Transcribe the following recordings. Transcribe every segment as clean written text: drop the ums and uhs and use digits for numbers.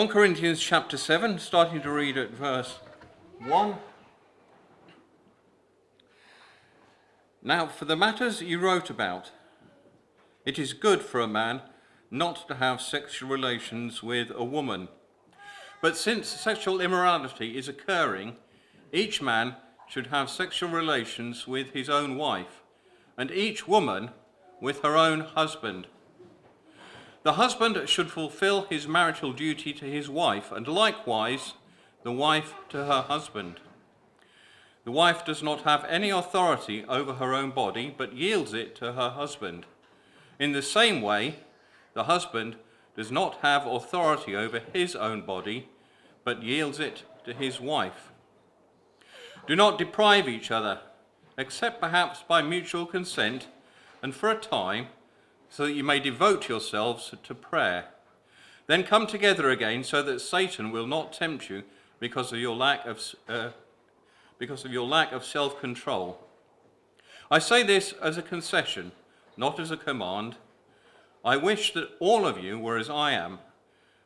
1 Corinthians chapter 7, starting to read at verse 1. Now, for the matters you wrote about, it is good for a man not to have sexual relations with a woman. But since sexual immorality is occurring, each man should have sexual relations with his own wife, and each woman with her own husband. The husband should fulfill his marital duty to his wife, and likewise the wife to her husband. The wife does not have any authority over her own body, but yields it to her husband. In the same way, the husband does not have authority over his own body, but yields it to his wife. Do not deprive each other, except perhaps by mutual consent, and for a time, so that you may devote yourselves to prayer. Then come together again, so that Satan will not tempt you because of your lack of self-control. I say this as a concession, not as a command. I wish that all of you were as I am,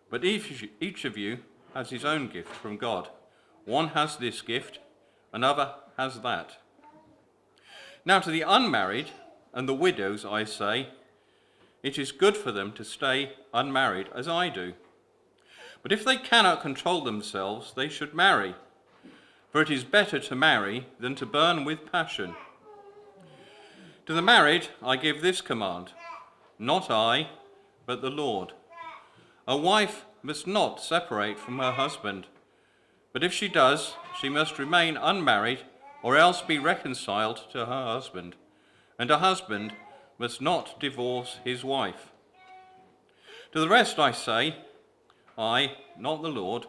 but each of you has his own gift from God. One has this gift, another has that. Now to the unmarried and the widows I say, it is good for them to stay unmarried, as I do. But if they cannot control themselves, they should marry, for it is better to marry than to burn with passion. To the married I give this command, not I, but the Lord. A wife must not separate from her husband, but if she does, she must remain unmarried or else be reconciled to her husband, and a husband must not divorce his wife. To the rest I say, I, not the Lord,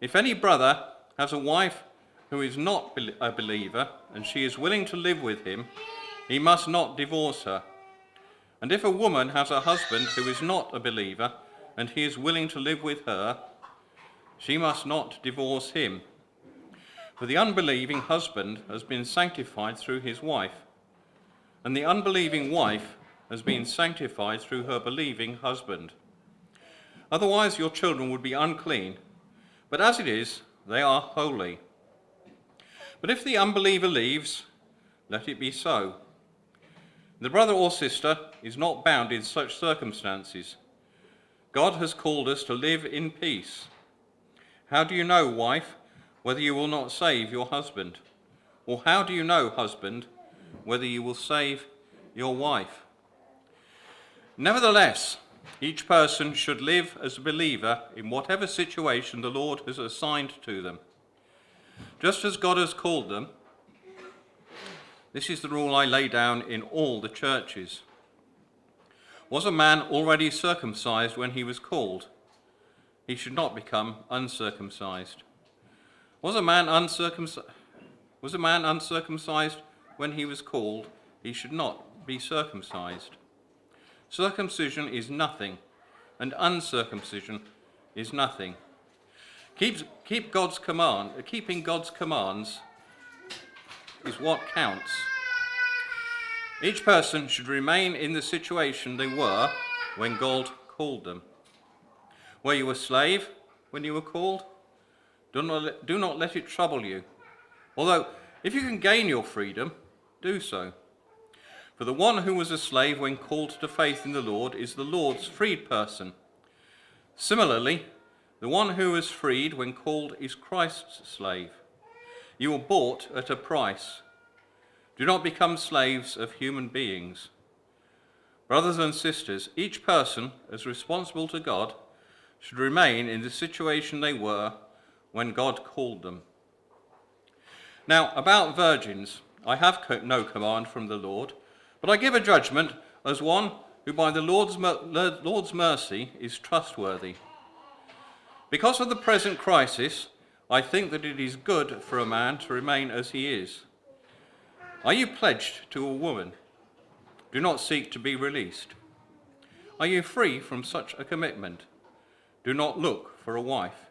if any brother has a wife who is not a believer, and she is willing to live with him, he must not divorce her. And if a woman has a husband who is not a believer, and he is willing to live with her, she must not divorce him. For the unbelieving husband has been sanctified through his wife, and the unbelieving wife has been sanctified through her believing husband. Otherwise your children would be unclean, but as it is, they are holy. But if the unbeliever leaves, let it be so. The brother or sister is not bound in such circumstances. God has called us to live in peace. How do you know, wife, whether you will not save your husband? Or how do you know, husband, whether you will save your wife? Nevertheless, each person should live as a believer in whatever situation the Lord has assigned to them. Just as God has called them, this is the rule I lay down in all the churches. Was a man already circumcised when he was called? He should not become uncircumcised. Was a man uncircumcised when he was called? He should not be circumcised. Circumcision is nothing, and uncircumcision is nothing. Keeping God's commands is what counts. Each person should remain in the situation they were when God called them. Were you a slave when you were called? Do not let it trouble you. Although, if you can gain your freedom, do so. For the one who was a slave when called to faith in the Lord is the Lord's freed person. Similarly, the one who was freed when called is Christ's slave. You were bought at a price. Do not become slaves of human beings. Brothers and sisters, each person, as responsible to God, should remain in the situation they were when God called them. Now, about virgins, I have no command from the Lord, but I give a judgment as one who by the Lord's mercy is trustworthy. Because of the present crisis, I think that it is good for a man to remain as he is. Are you pledged to a woman? Do not seek to be released. Are you free from such a commitment? Do not look for a wife.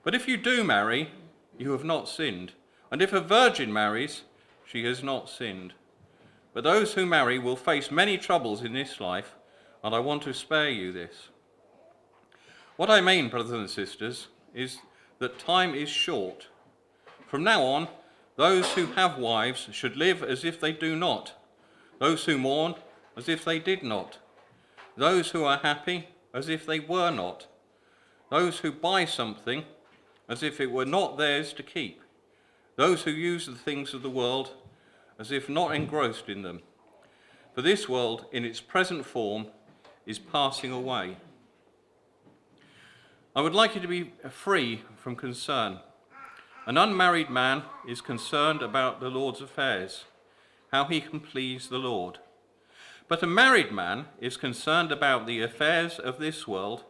But if you do marry, you have not sinned. And if a virgin marries, she has not sinned. But those who marry will face many troubles in this life, and I want to spare you this. What I mean, brothers and sisters, is that time is short. From now on, those who have wives should live as if they do not, those who mourn as if they did not, those who are happy as if they were not, those who buy something as if it were not theirs to keep, those who use the things of the world as if not engrossed in them. For this world, in its present form, is passing away. I would like you to be free from concern. An unmarried man is concerned about the Lord's affairs, how he can please the Lord. But a married man is concerned about the affairs of this world,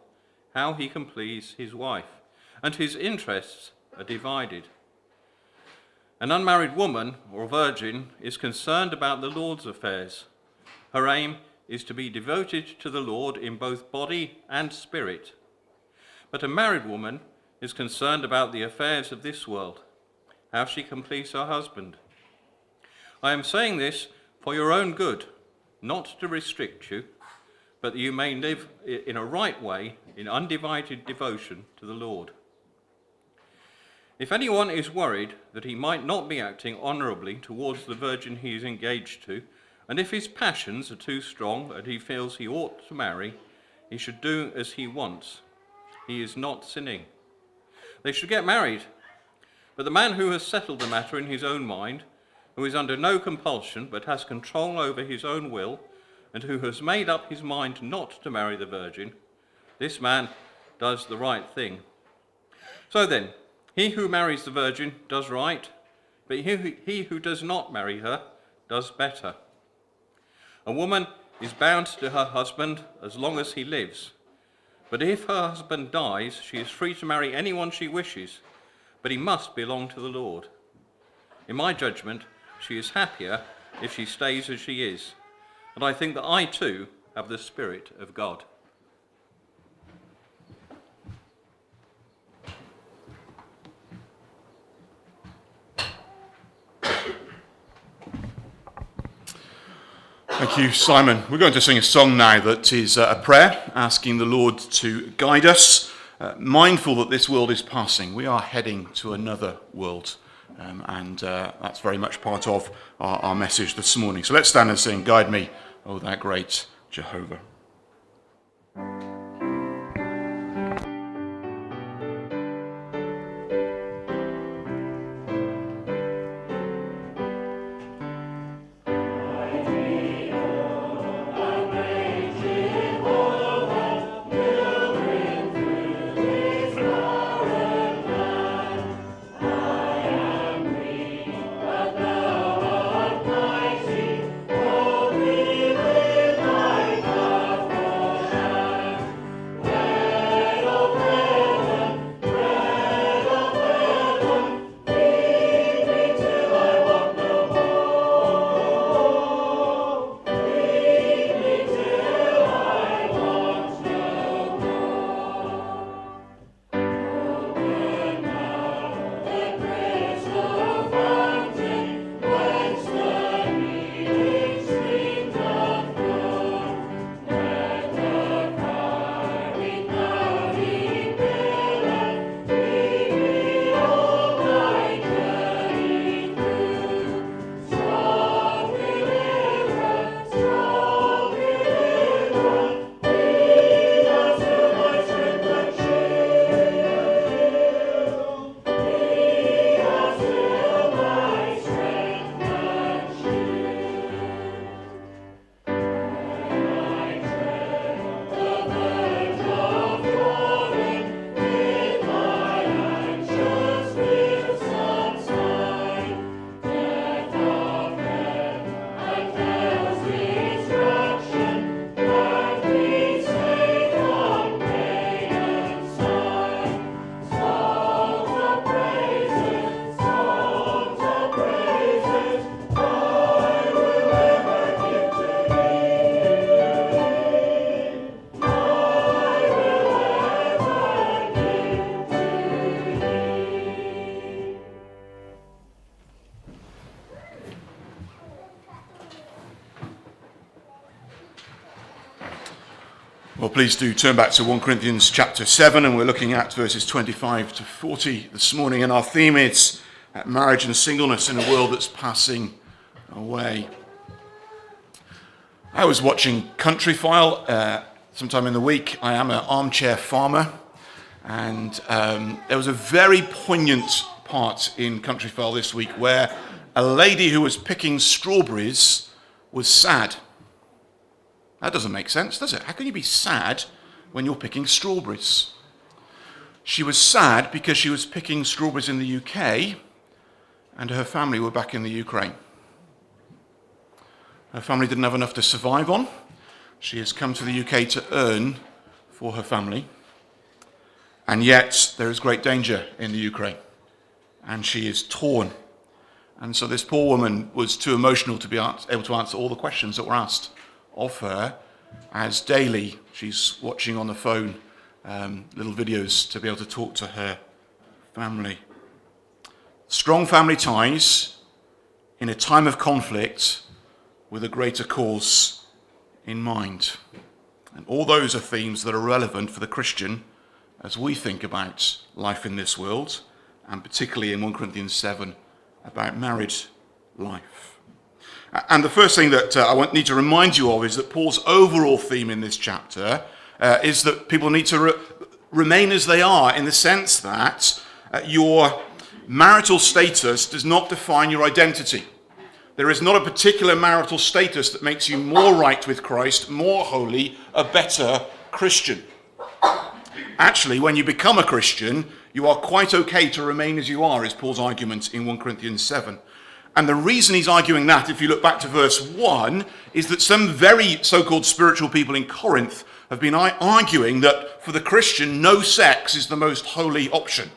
how he can please his wife, and his interests are divided. An unmarried woman or virgin is concerned about the Lord's affairs. Her aim is to be devoted to the Lord in both body and spirit. But a married woman is concerned about the affairs of this world, how she can please her husband. I am saying this for your own good, not to restrict you, but that you may live in a right way in undivided devotion to the Lord. If anyone is worried that he might not be acting honourably towards the virgin he is engaged to, and if his passions are too strong and he feels he ought to marry, he should do as he wants. He is not sinning. They should get married. But the man who has settled the matter in his own mind, who is under no compulsion but has control over his own will, and who has made up his mind not to marry the virgin, this man does the right thing. So then, he who marries the virgin does right, but he who does not marry her does better. A woman is bound to her husband as long as he lives. But if her husband dies, she is free to marry anyone she wishes, but he must belong to the Lord. In my judgment, she is happier if she stays as she is, and I think that I too have the Spirit of God. Thank you, Simon. We're going to sing a song now that is a prayer, asking the Lord to guide us, mindful that this world is passing. We are heading to another world, and that's very much part of our message this morning. So let's stand and sing, "Guide Me, O Thou Great Jehovah." Well, please do turn back to 1 Corinthians chapter 7, and we're looking at verses 25 to 40 this morning, and our theme is marriage and singleness in a world that's passing away. I was watching Country File sometime in the week. I am an armchair farmer, and there was a very poignant part in Country File this week where a lady who was picking strawberries was sad. That doesn't make sense, does it? How can you be sad when you're picking strawberries? She was sad because she was picking strawberries in the UK and her family were back in the Ukraine. Her family didn't have enough to survive on. She has come to the UK to earn for her family. And yet there is great danger in the Ukraine. And she is torn. And so this poor woman was too emotional to be able to answer all the questions that were asked of her, as daily she's watching on the phone little videos to be able to talk to her family. Strong family ties in a time of conflict with a greater cause in mind. And all those are themes that are relevant for the Christian as we think about life in this world, and particularly in 1 Corinthians 7 about married life. And the first thing that I need to remind you of is that Paul's overall theme in this chapter is that people need to remain as they are, in the sense that your marital status does not define your identity. There is not a particular marital status that makes you more right with Christ, more holy, a better Christian. Actually, when you become a Christian, you are quite okay to remain as you are, is Paul's argument in 1 Corinthians 7. And the reason he's arguing that, if you look back to verse 1, is that some very so-called spiritual people in Corinth have been arguing that for the Christian, no sex is the most holy option.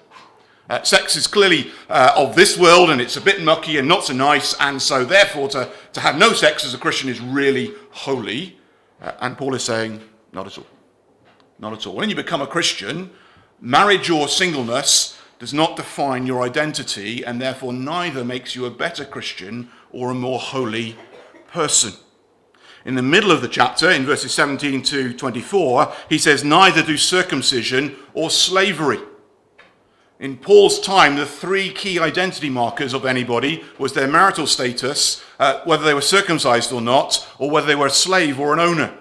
Sex is clearly of this world, and it's a bit mucky and not so nice, and so therefore to have no sex as a Christian is really holy. And Paul is saying, not at all. Not at all. When you become a Christian, marriage or singleness does not define your identity, and therefore neither makes you a better Christian or a more holy person. In the middle of the chapter, in verses 17 to 24, he says, neither do circumcision or slavery. In Paul's time, the three key identity markers of anybody was their marital status, whether they were circumcised or not, or whether they were a slave or an owner.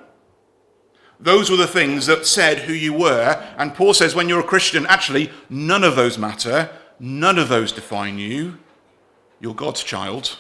Those were the things that said who you were. And Paul says when you're a Christian, actually, none of those matter. None of those define you. You're God's child.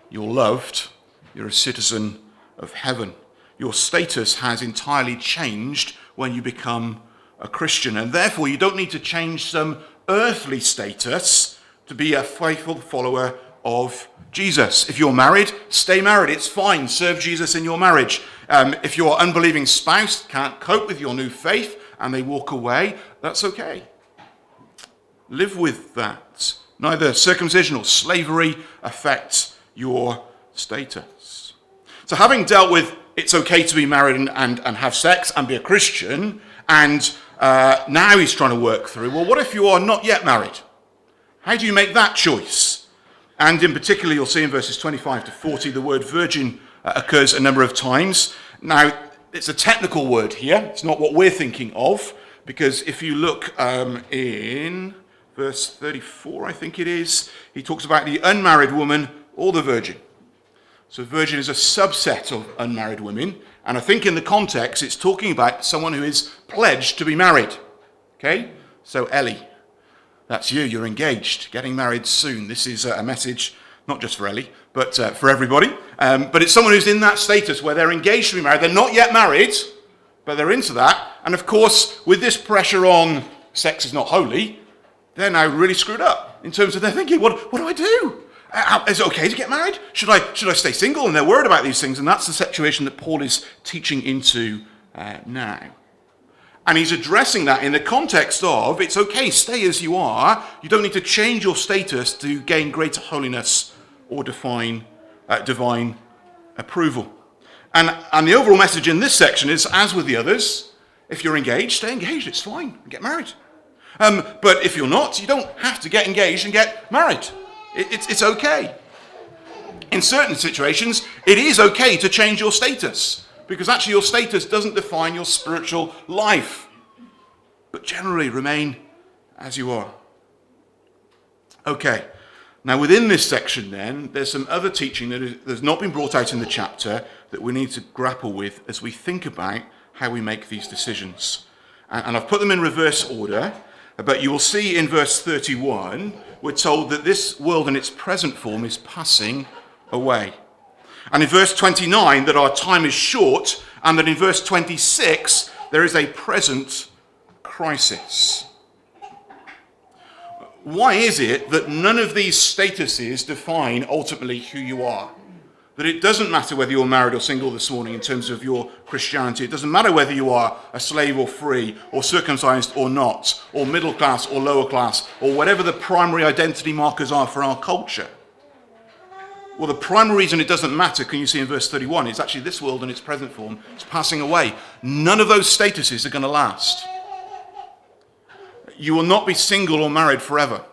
You're loved. You're a citizen of heaven. Your status has entirely changed when you become a Christian. And therefore, you don't need to change some earthly status to be a faithful follower of Jesus. If you're married, stay married. It's fine. Serve Jesus in your marriage. If your unbelieving spouse can't cope with your new faith and they walk away, that's okay. Live with that. Neither circumcision or slavery affects your status. So having dealt with it's okay to be married and have sex and be a Christian, and now he's trying to work through, well, what if you are not yet married? How do you make that choice? And in particular, you'll see in verses 25 to 40, the word virgin occurs a number of times. Now, it's a technical word here. It's not what we're thinking of, because if you look in verse 34, I think it is, he talks about the unmarried woman or the virgin. So virgin is a subset of unmarried women, and I think in the context, it's talking about someone who is pledged to be married. Okay? So Ellie. That's you, you're engaged, getting married soon. This is a message, not just for Ellie, but for everybody. But it's someone who's in that status where they're engaged to be married. They're not yet married, but they're into that. And of course, with this pressure on sex is not holy, they're now really screwed up in terms of their thinking, what do I do? Is it okay to get married? Should I stay single? And they're worried about these things. And that's the situation that Paul is teaching into now. And he's addressing that in the context of, it's okay, stay as you are. You don't need to change your status to gain greater holiness or divine approval. And the overall message in this section is, as with the others, if you're engaged, stay engaged, it's fine, get married. But if you're not, you don't have to get engaged and get married. It's okay. In certain situations, it is okay to change your status. because actually your status doesn't define your spiritual life. But generally remain as you are. Okay, now within this section then, there's some other teaching that has not been brought out in the chapter that we need to grapple with as we think about how we make these decisions. And I've put them in reverse order, but you will see in verse 31, we're told that this world in its present form is passing away. And in verse 29, that our time is short, and that in verse 26, there is a present crisis. Why is it that none of these statuses define ultimately who you are? That it doesn't matter whether you're married or single this morning in terms of your Christianity. It doesn't matter whether you are a slave or free, or circumcised or not, or middle class or lower class, or whatever the primary identity markers are for our culture. Well, the primary reason it doesn't matter, can you see in verse 31, is actually this world in its present form is passing away. None of those statuses are going to last. You will not be single or married forever.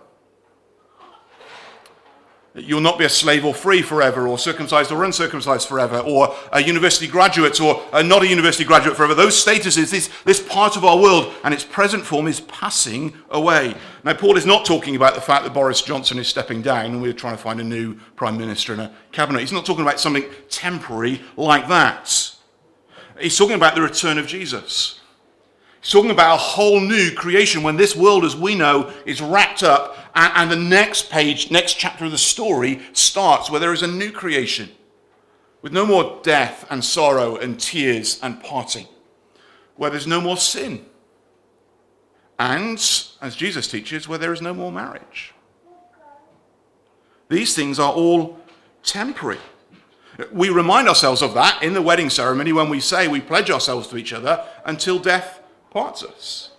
You'll not be a slave or free forever, or circumcised or uncircumcised forever, or a university graduate or not a university graduate forever. Those statuses, this part of our world and its present form is passing away. Now, Paul is not talking about the fact that Boris Johnson is stepping down and we're trying to find a new prime minister and a cabinet. He's not talking about something temporary like that. He's talking about the return of Jesus. He's talking about a whole new creation when this world as we know is wrapped up and the next chapter of the story starts where there is a new creation with no more death and sorrow and tears and parting, where there's no more sin, and, as Jesus teaches, where there is no more marriage. These things are all temporary. We remind ourselves of that in the wedding ceremony when we say we pledge ourselves to each other until death parts us.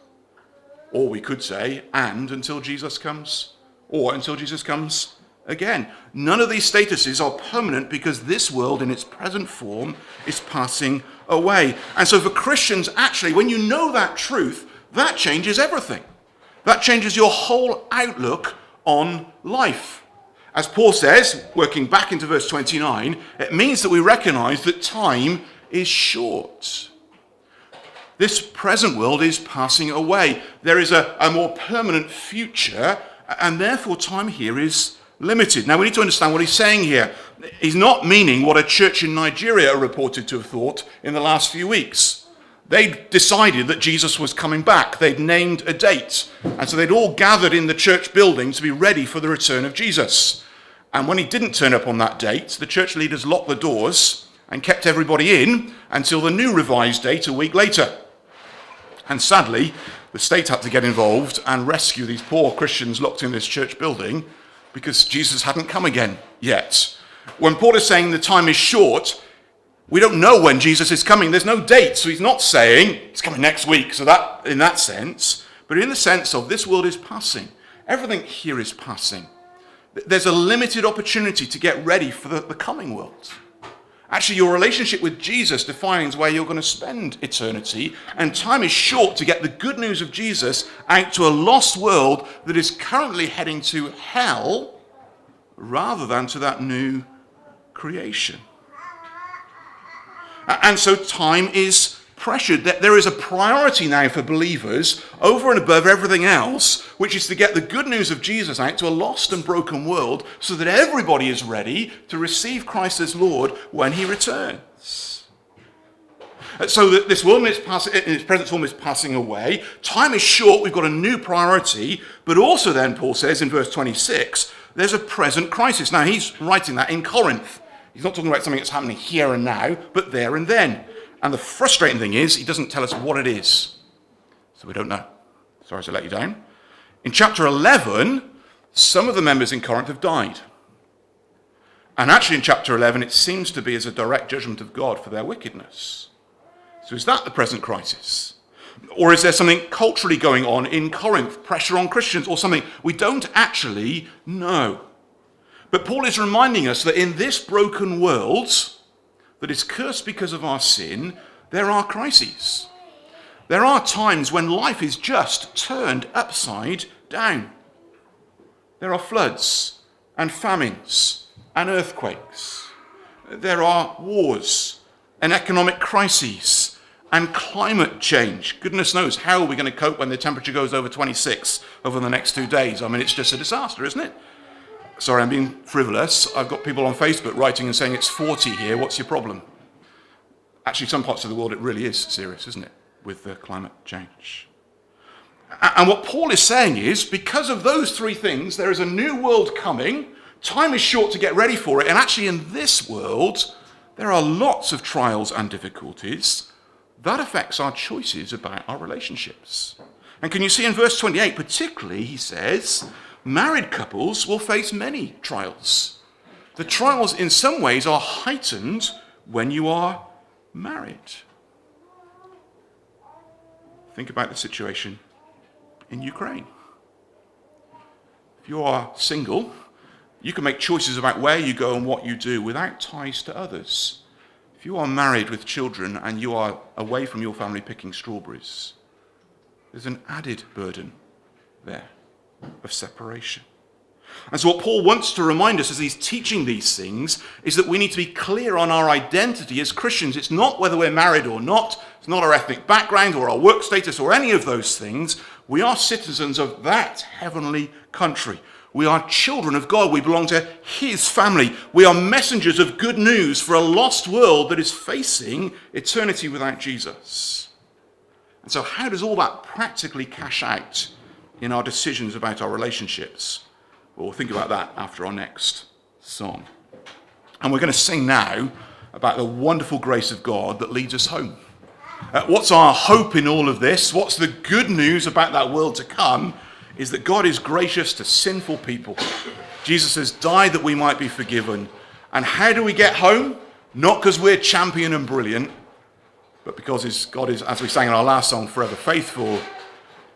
Or we could say, and until Jesus comes, or until Jesus comes again. None of these statuses are permanent because this world in its present form is passing away. And so for Christians, actually, when you know that truth, that changes everything. That changes your whole outlook on life. As Paul says, working back into verse 29, it means that we recognize that time is short. This present world is passing away. There is a more permanent future, and therefore time here is limited. Now we need to understand what he's saying here. He's not meaning what a church in Nigeria are reported to have thought in the last few weeks. They'd decided that Jesus was coming back. They'd named a date. And so they'd all gathered in the church building to be ready for the return of Jesus. And when he didn't turn up on that date, the church leaders locked the doors and kept everybody in until the new revised date a week later. And sadly, the state had to get involved and rescue these poor Christians locked in this church building because Jesus hadn't come again yet. When Paul is saying the time is short, we don't know when Jesus is coming. There's no date, so he's not saying it's coming next week, so that in that sense, but in the sense of this world is passing. Everything here is passing. There's a limited opportunity to get ready for the coming world. Actually, your relationship with Jesus defines where you're going to spend eternity, and time is short to get the good news of Jesus out to a lost world that is currently heading to hell rather than to that new creation. And so time is pressured. There is a priority now for believers over and above everything else, which is to get the good news of Jesus out to a lost and broken world so that everybody is ready to receive Christ as Lord when he returns. So that this world in its present form is passing away. Time is short. We've got a new priority. But also then, Paul says in verse 26, there's a present crisis. Now, he's writing that in Corinth. He's not talking about something that's happening here and now, but there and then. And the frustrating thing is, he doesn't tell us what it is. So we don't know. Sorry to let you down. In chapter 11, some of the members in Corinth have died. And actually in chapter 11, it seems to be as a direct judgment of God for their wickedness. So is that the present crisis? Or is there something culturally going on in Corinth, pressure on Christians, or something we don't actually know? But Paul is reminding us that in this broken world that is cursed because of our sin, there are crises. There are times when life is just turned upside down. There are floods and famines and earthquakes. There are wars and economic crises and climate change. Goodness knows how are we going to cope when the temperature goes over 26 over the next 2 days. I mean, it's just a disaster, isn't it? Sorry, I'm being frivolous. I've got people on Facebook writing and saying it's 40 here. What's your problem? Actually, some parts of the world it really is serious, isn't it, with the climate change? And what Paul is saying is, because of those three things, there is a new world coming. Time is short to get ready for it. And actually in this world, there are lots of trials and difficulties. That affects our choices about our relationships. And can you see in verse 28, particularly, he says, married couples will face many trials. The trials in some ways are heightened when you are married. Think about the situation in Ukraine. If you are single, you can make choices about where you go and what you do without ties to others. If you are married with children and you are away from your family picking strawberries, there's an added burden there of separation. And so what Paul wants to remind us as he's teaching these things is that we need to be clear on our identity as Christians. It's not whether we're married or not. It's not our ethnic background or our work status or any of those things. We are citizens of that heavenly country. We are children of God. We belong to his family. We are messengers of good news for a lost world that is facing eternity without Jesus. And so how does all that practically cash out in our decisions about our relationships? Well, we'll think about that after our next song. And we're going to sing now about the wonderful grace of God that leads us home. What's our hope in all of this? What's the good news about that world to come? Is that God is gracious to sinful people. Jesus has died that we might be forgiven. And how do we get home? Not because we're champion and brilliant, but because God is, as we sang in our last song, forever faithful.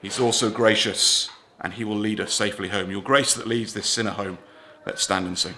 He's also gracious, and he will lead us safely home. Your grace that leads this sinner home. Let's stand and sing.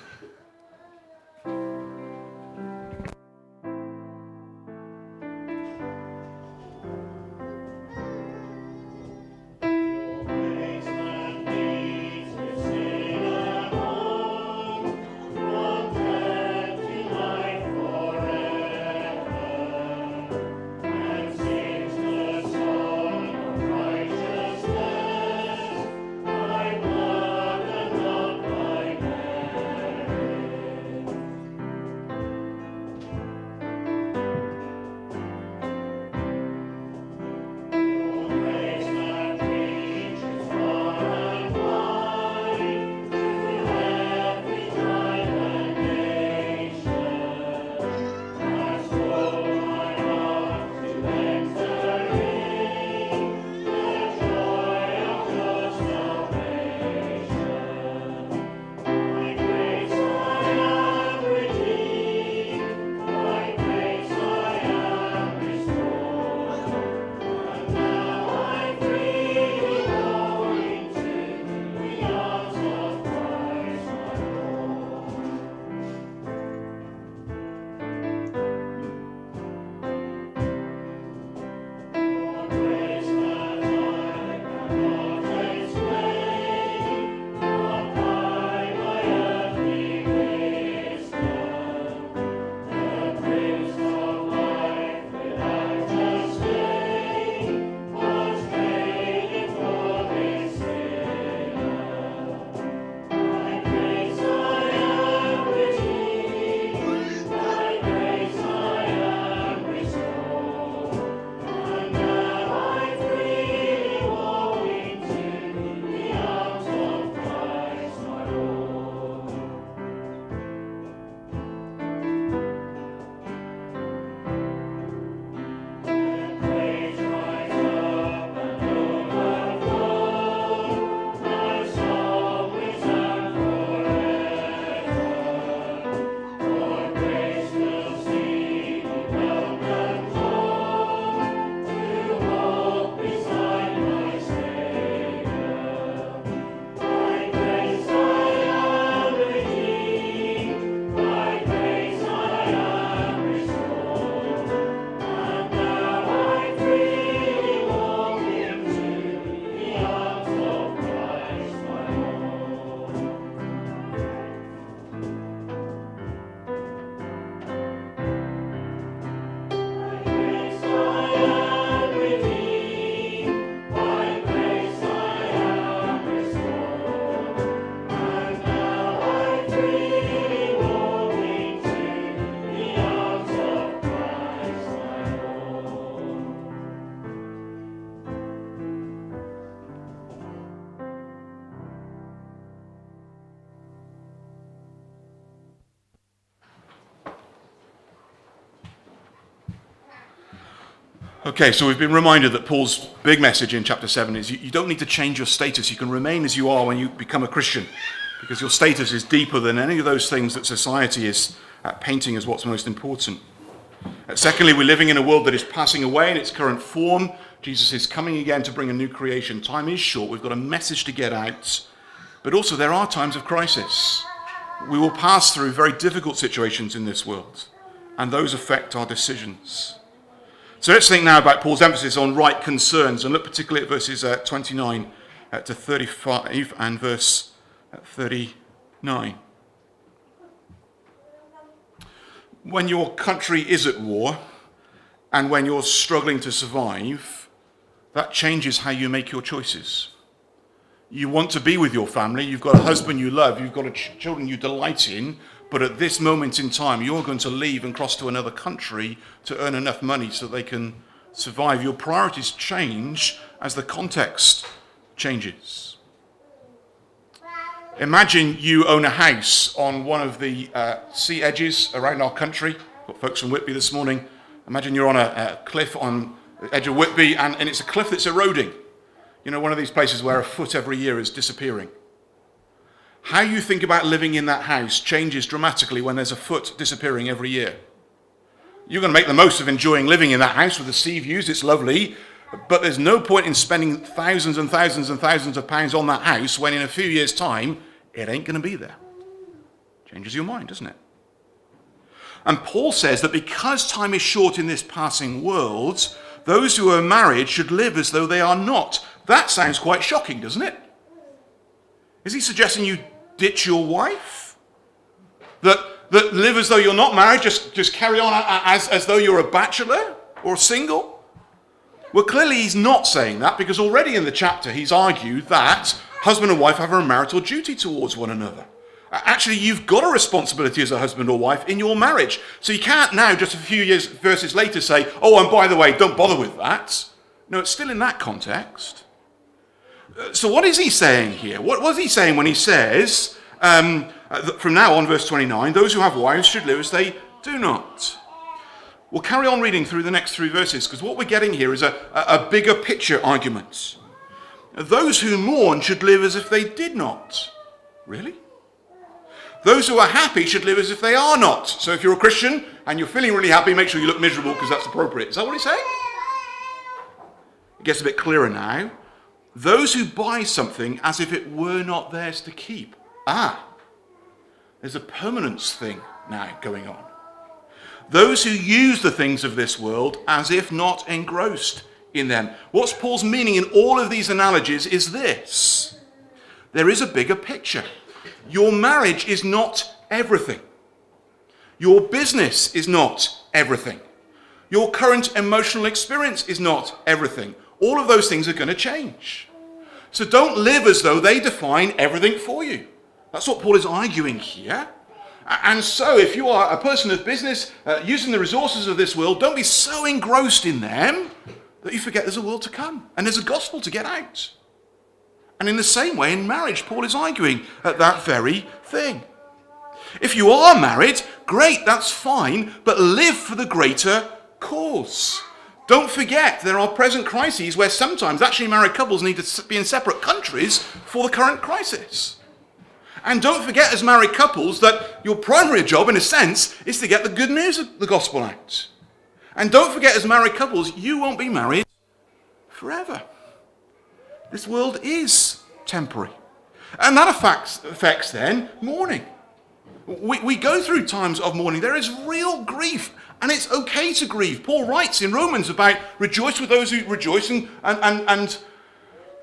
Okay, so we've been reminded that Paul's big message in chapter 7 is you don't need to change your status. You can remain as you are when you become a Christian, because your status is deeper than any of those things that society is painting as what's most important. Secondly, we're living in a world that is passing away in its current form. Jesus is coming again to bring a new creation. Time is short. We've got a message to get out. But also there are times of crisis. We will pass through very difficult situations in this world, and those affect our decisions. So let's think now about Paul's emphasis on right concerns, and look particularly at verses 29 to 35 and verse 39. When your country is at war, and when you're struggling to survive, that changes how you make your choices. You want to be with your family, you've got a husband you love, you've got children you delight in, but at this moment in time, you're going to leave and cross to another country to earn enough money so they can survive. Your priorities change as the context changes. Imagine you own a house on one of the sea edges around our country. Got folks from Whitby this morning. Imagine you're on a cliff on the edge of Whitby, and it's a cliff that's eroding. You know, one of these places where a foot every year is disappearing. How you think about living in that house changes dramatically when there's a foot disappearing every year. You're going to make the most of enjoying living in that house with the sea views. It's lovely, but there's no point in spending thousands and thousands and thousands of pounds on that house when in a few years' time, it ain't going to be there. Changes your mind, doesn't it? And Paul says that because time is short in this passing world, those who are married should live as though they are not. That sounds quite shocking, doesn't it? Is he suggesting you ditch your wife? That live as though you're not married, just carry on as though you're a bachelor or single? Well, clearly he's not saying that, because already in the chapter he's argued that husband and wife have a marital duty towards one another. Actually, you've got a responsibility as a husband or wife in your marriage. So you can't now, just a few verses later, say, oh, and by the way, don't bother with that. No, it's still in that context. So what is he saying here? What was he saying when he says, from now on, verse 29, those who have wives should live as they do not? We'll carry on reading through the next 3 verses, because what we're getting here is a bigger picture argument. Those who mourn should live as if they did not. Really? Those who are happy should live as if they are not. So if you're a Christian and you're feeling really happy, make sure you look miserable, because that's appropriate. Is that what he's saying? It gets a bit clearer now. Those who buy something as if it were not theirs to keep. There's a permanence thing now going on. Those who use the things of this world as if not engrossed in them. What's Paul's meaning in all of these analogies is this. There is a bigger picture. Your marriage is not everything. Your business is not everything. Your current emotional experience is not everything. All of those things are going to change. So don't live as though they define everything for you. That's what Paul is arguing here. And so if you are a person of business using the resources of this world, don't be so engrossed in them that you forget there's a world to come and there's a gospel to get out. And in the same way, in marriage, Paul is arguing at that very thing. If you are married, great, that's fine, but live for the greater cause. Don't forget, there are present crises where sometimes actually married couples need to be in separate countries for the current crisis. And don't forget, as married couples, that your primary job, in a sense, is to get the good news of the gospel out. And don't forget, as married couples, you won't be married forever. This world is temporary. And that affects then mourning. We go through times of mourning. There is real grief. And it's okay to grieve. Paul writes in Romans about rejoice with those who rejoice and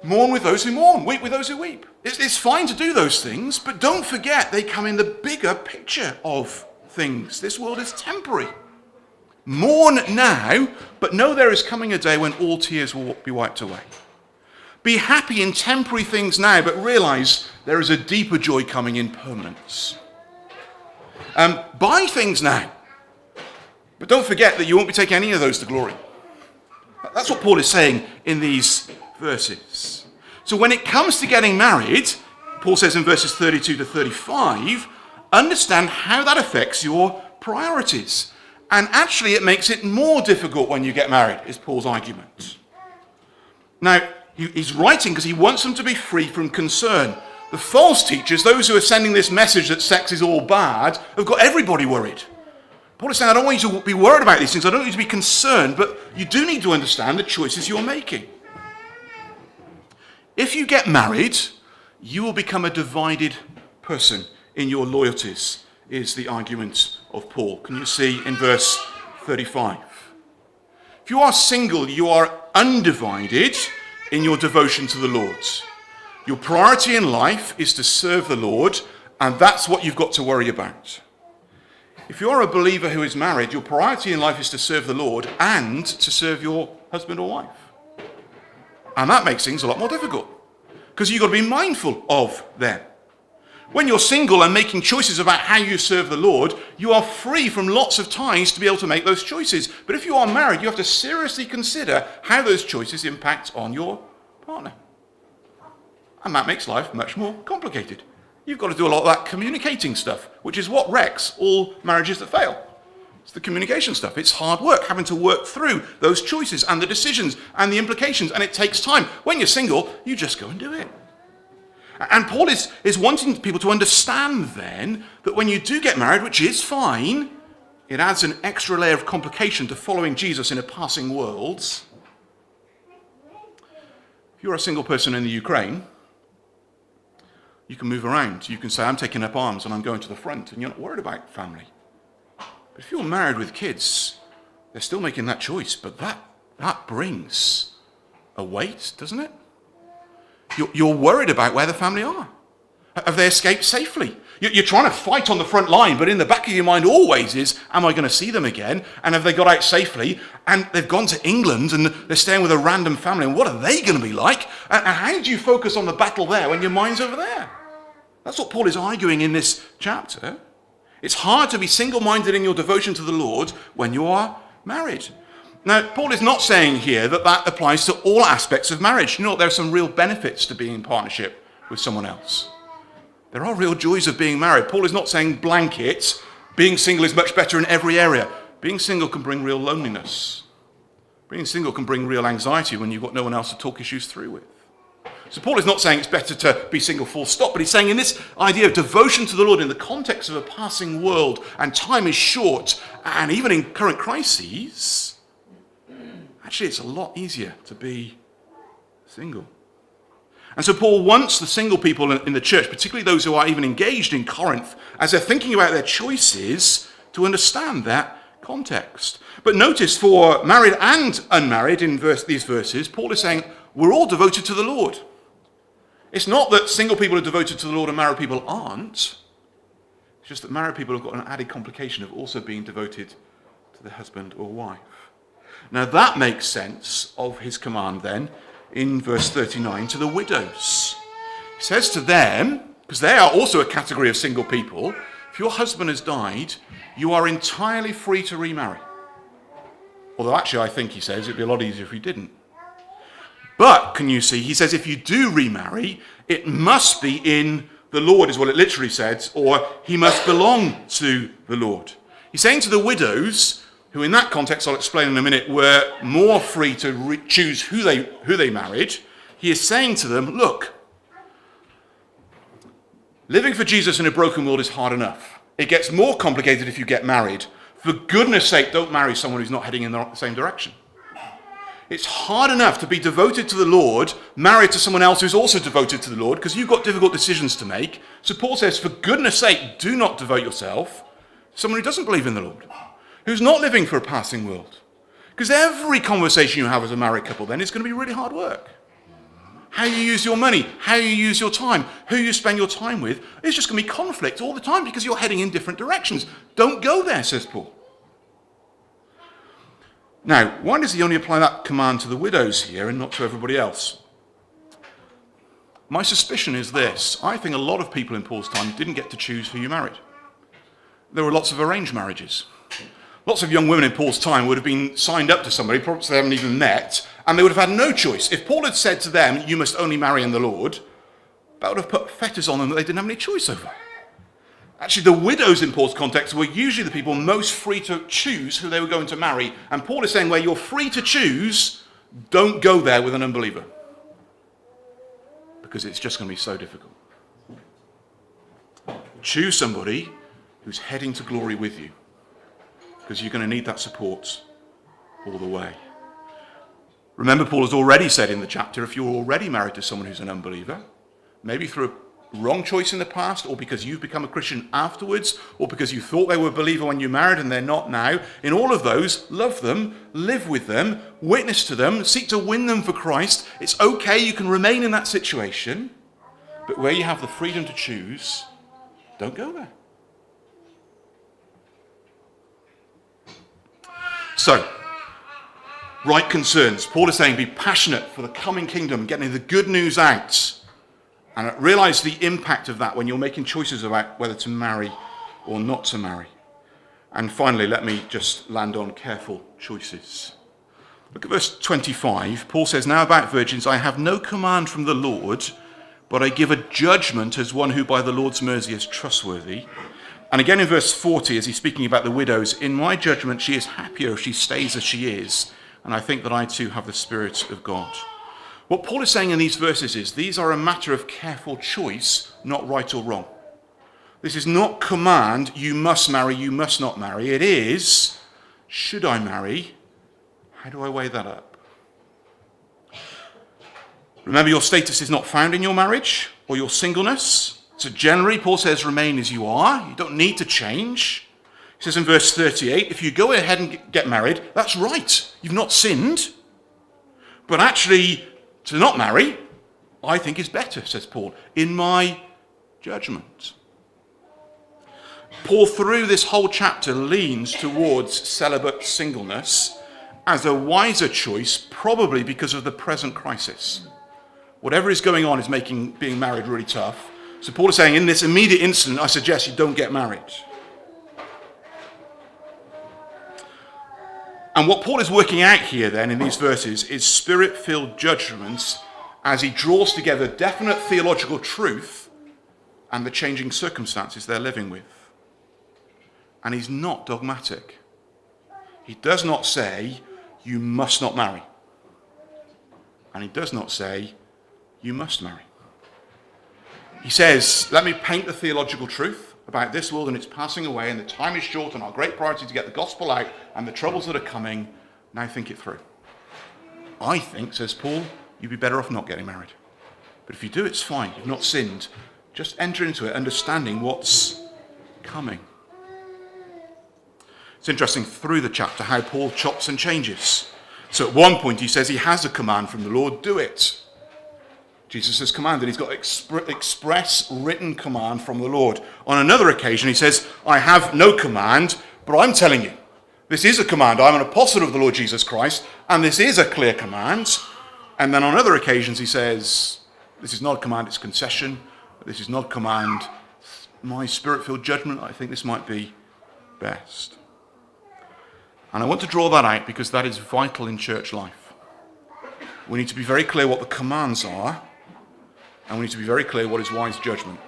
mourn with those who mourn, weep with those who weep. It's fine to do those things, but don't forget they come in the bigger picture of things. This world is temporary. Mourn now, but know there is coming a day when all tears will be wiped away. Be happy in temporary things now, but realize there is a deeper joy coming in permanence. Buy things now. But don't forget that you won't be taking any of those to glory. That's what Paul is saying in these verses. So when it comes to getting married, Paul says in verses 32 to 35, understand how that affects your priorities. And actually it makes it more difficult when you get married, is Paul's argument. Now, he's writing because he wants them to be free from concern. The false teachers, those who are sending this message that sex is all bad, have got everybody worried. Paul is saying, I don't want you to be worried about these things. I don't want you to be concerned, but you do need to understand the choices you're making. If you get married, you will become a divided person in your loyalties, is the argument of Paul. Can you see in verse 35? If you are single, you are undivided in your devotion to the Lord. Your priority in life is to serve the Lord, and that's what you've got to worry about. If you're a believer who is married, your priority in life is to serve the Lord and to serve your husband or wife. And that makes things a lot more difficult, because you've got to be mindful of them. When you're single and making choices about how you serve the Lord, you are free from lots of ties to be able to make those choices. But if you are married, you have to seriously consider how those choices impact on your partner. And that makes life much more complicated. You've got to do a lot of that communicating stuff, which is what wrecks all marriages that fail. It's the communication stuff. It's hard work, having to work through those choices and the decisions and the implications, and it takes time. When you're single, you just go and do it. And Paul is wanting people to understand then that when you do get married, which is fine, it adds an extra layer of complication to following Jesus in a passing world. If you're a single person in the Ukraine, you can move around. You can say, I'm taking up arms and I'm going to the front, and you're not worried about family. But if you're married with kids, they're still making that choice, but that brings a weight, doesn't it? You're worried about where the family are. Have they escaped safely? You're trying to fight on the front line, but in the back of your mind always is, am I going to see them again? And have they got out safely? And they've gone to England and they're staying with a random family. And what are they going to be like? And how do you focus on the battle there when your mind's over there? That's what Paul is arguing in this chapter. It's hard to be single-minded in your devotion to the Lord when you are married. Now, Paul is not saying here that applies to all aspects of marriage. You know, there are some real benefits to being in partnership with someone else. There are real joys of being married. Paul is not saying blanket, being single is much better in every area. Being single can bring real loneliness. Being single can bring real anxiety when you've got no one else to talk issues through with. So Paul is not saying it's better to be single full stop, but he's saying in this idea of devotion to the Lord in the context of a passing world, and time is short, and even in current crises, actually, it's a lot easier to be single. And so Paul wants the single people in the church, particularly those who are even engaged in Corinth, as they're thinking about their choices, to understand that context. But notice, for married and unmarried in these verses, Paul is saying, we're all devoted to the Lord. It's not that single people are devoted to the Lord and married people aren't. It's just that married people have got an added complication of also being devoted to their husband or wife. Now that makes sense of his command then in verse 39 to the widows. He says to them, because they are also a category of single people, if your husband has died, you are entirely free to remarry. Although actually I think he says it'd be a lot easier if you didn't. But, can you see, he says if you do remarry, it must be in the Lord, is what it literally says, or he must belong to the Lord. He's saying to the widows, who in that context, I'll explain in a minute, were more free to choose who they married, he is saying to them, look, living for Jesus in a broken world is hard enough. It gets more complicated if you get married. For goodness sake, don't marry someone who's not heading in the same direction. It's hard enough to be devoted to the Lord, married to someone else who's also devoted to the Lord, because you've got difficult decisions to make. So Paul says, for goodness sake, do not devote yourself to someone who doesn't believe in the Lord, who's not living for a passing world. Because every conversation you have as a married couple then is going to be really hard work. How you use your money, how you use your time, who you spend your time with, it's just going to be conflict all the time because you're heading in different directions. Don't go there, says Paul. Now, why does he only apply that command to the widows here and not to everybody else? My suspicion is this. I think a lot of people in Paul's time didn't get to choose who you married. There were lots of arranged marriages. Lots of young women in Paul's time would have been signed up to somebody, probably they haven't even met, and they would have had no choice. If Paul had said to them, you must only marry in the Lord, that would have put fetters on them that they didn't have any choice over. Actually, the widows in Paul's context were usually the people most free to choose who they were going to marry. And Paul is saying where you're free to choose, don't go there with an unbeliever. Because it's just going to be so difficult. Choose somebody who's heading to glory with you. Because you're going to need that support all the way. Remember, Paul has already said in the chapter, if you're already married to someone who's an unbeliever, maybe through a wrong choice in the past, or because you've become a Christian afterwards, or because you thought they were a believer when you married and they're not now, in all of those, love them, live with them, witness to them, seek to win them for Christ. It's okay, you can remain in that situation, but where you have the freedom to choose, don't go there. So, right concerns. Paul is saying be passionate for the coming kingdom, getting the good news out. And realize the impact of that when you're making choices about whether to marry or not to marry. And finally, let me just land on careful choices. Look at verse 25. Paul says, now about virgins, I have no command from the Lord, but I give a judgment as one who by the Lord's mercy is trustworthy. And again in verse 40, as he's speaking about the widows, in my judgment she is happier if she stays as she is. And I think that I too have the Spirit of God. What Paul is saying in these verses is these are a matter of careful choice, not right or wrong. This is not command, you must marry, you must not marry. It is, should I marry? How do I weigh that up? Remember, your status is not found in your marriage or your singleness. So generally, Paul says, remain as you are. You don't need to change. He says in verse 38, if you go ahead and get married, that's right. You've not sinned. But actually, to not marry, I think is better, says Paul, in my judgment. Paul, through this whole chapter, leans towards celibate singleness as a wiser choice, probably because of the present crisis. Whatever is going on is making being married really tough. So Paul is saying, in this immediate instant, I suggest you don't get married. And what Paul is working out here then in these verses is spirit-filled judgments as he draws together definite theological truth and the changing circumstances they're living with. And he's not dogmatic. He does not say, you must not marry. And he does not say, you must marry. He says, let me paint the theological truth about this world and its passing away, and the time is short, and our great priority to get the gospel out, and the troubles that are coming. Now think it through. I think, says Paul, you'd be better off not getting married. But if you do, it's fine. You've not sinned. Just enter into it, understanding what's coming. It's interesting through the chapter how Paul chops and changes. So at one point he says he has a command from the Lord, do it. Jesus has commanded. He's got express written command from the Lord. On another occasion, he says, I have no command, but I'm telling you, this is a command. I'm an apostle of the Lord Jesus Christ, and this is a clear command. And then on other occasions, he says, this is not a command, it's concession. This is not a command. My spirit-filled judgment, I think this might be best. And I want to draw that out because that is vital in church life. We need to be very clear what the commands are, and we need to be very clear what is wise judgment.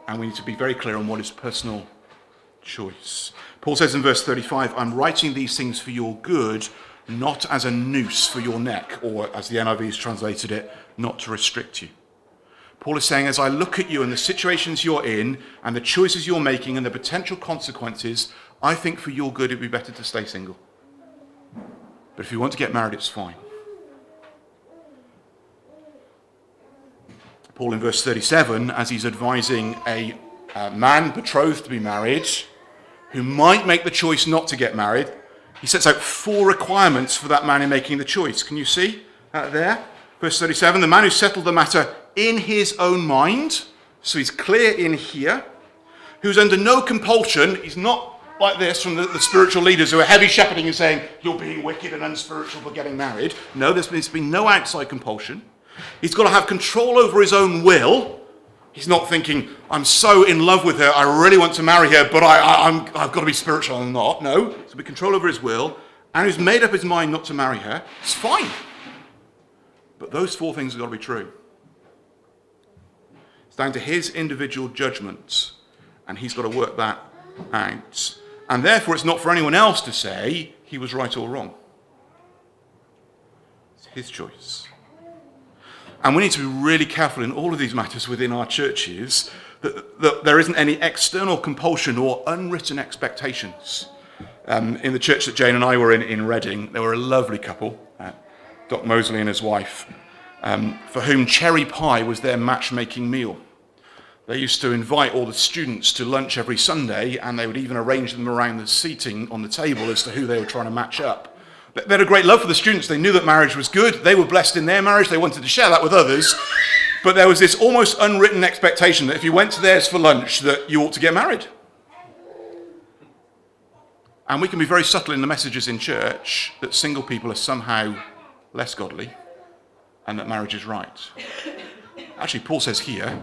And we need to be very clear on what is personal choice. Paul says in verse 35, I'm writing these things for your good, not as a noose for your neck, or as the NIV has translated it, not to restrict you. Paul is saying, as I look at you and the situations you're in, and the choices you're making, and the potential consequences, I think for your good it'd be better to stay single. But if you want to get married, it's fine. Paul in verse 37, as he's advising a man betrothed to be married, who might make the choice not to get married, he sets out 4 requirements for that man in making the choice. Can you see there? Verse 37, the man who settled the matter in his own mind, so he's clear in here, who's under no compulsion. He's not like this from the spiritual leaders who are heavy shepherding and saying, you're being wicked and unspiritual for getting married. No, there's been no outside compulsion. He's got to have control over his own will. He's not thinking, I'm so in love with her, I really want to marry her, but I've got to be spiritual and not. No, so be control over his will, and he's made up his mind not to marry her. It's fine. But those 4 things have got to be true. It's down to his individual judgment And he's got to work that out. And therefore, it's not for anyone else to say he was right or wrong. It's his choice. And we need to be really careful in all of these matters within our churches that there isn't any external compulsion or unwritten expectations. In the church that Jane and I were in Reading, there were a lovely couple, Doc Mosley and his wife, for whom cherry pie was their matchmaking meal. They used to invite all the students to lunch every Sunday, and they would even arrange them around the seating on the table as to who they were trying to match up. They had a great love for the students. They knew that marriage was good. They were blessed in their marriage. They wanted to share that with others. But there was this almost unwritten expectation that if you went to theirs for lunch, that you ought to get married. And we can be very subtle in the messages in church that single people are somehow less godly and that marriage is right. Actually, Paul says here,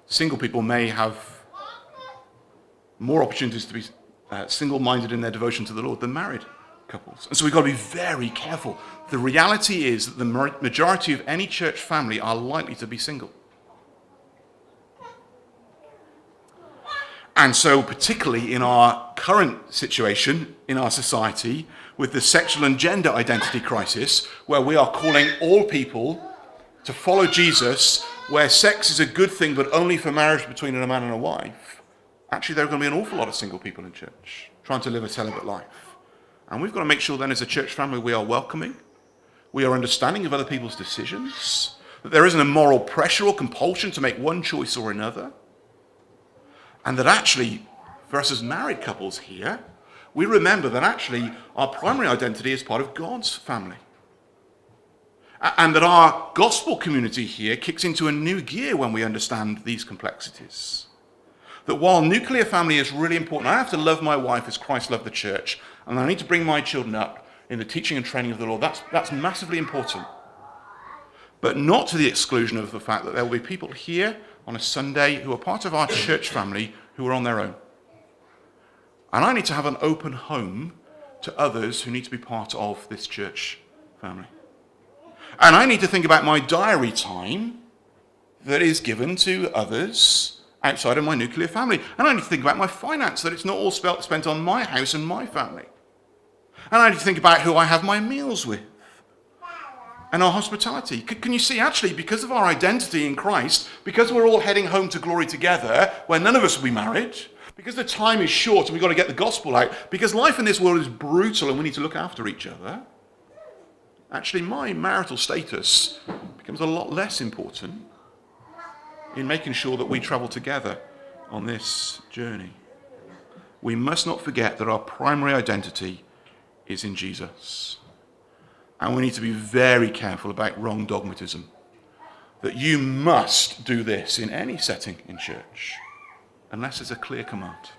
single people may have more opportunities to be single-minded in their devotion to the Lord than married couples. And so we've got to be very careful. The reality is that the majority of any church family are likely to be single. And so particularly in our current situation in our society with the sexual and gender identity crisis, where we are calling all people to follow Jesus, where sex is a good thing but only for marriage between a man and a wife, actually there are going to be an awful lot of single people in church trying to live a celibate life. And we've got to make sure then as a church family we are welcoming, we are understanding of other people's decisions, that there isn't a moral pressure or compulsion to make one choice or another, and that actually, for us as married couples here, we remember that actually our primary identity is part of God's family. And that our gospel community here kicks into a new gear when we understand these complexities. That while nuclear family is really important, I have to love my wife as Christ loved the church, and I need to bring my children up in the teaching and training of the Lord. That's massively important. But not to the exclusion of the fact that there will be people here on a Sunday who are part of our church family who are on their own. And I need to have an open home to others who need to be part of this church family. And I need to think about my diary time that is given to others outside of my nuclear family. And I need to think about my finance, that it's not all spent on my house and my family. And I need to think about who I have my meals with and our hospitality. Can you see, actually, because of our identity in Christ, because we're all heading home to glory together, where none of us will be married, because the time is short and we've got to get the gospel out, because life in this world is brutal and we need to look after each other, actually my marital status becomes a lot less important in making sure that we travel together on this journey. We must not forget that our primary identity is in Jesus. And we need to be very careful about wrong dogmatism. That you must do this in any setting in church, unless there's a clear command.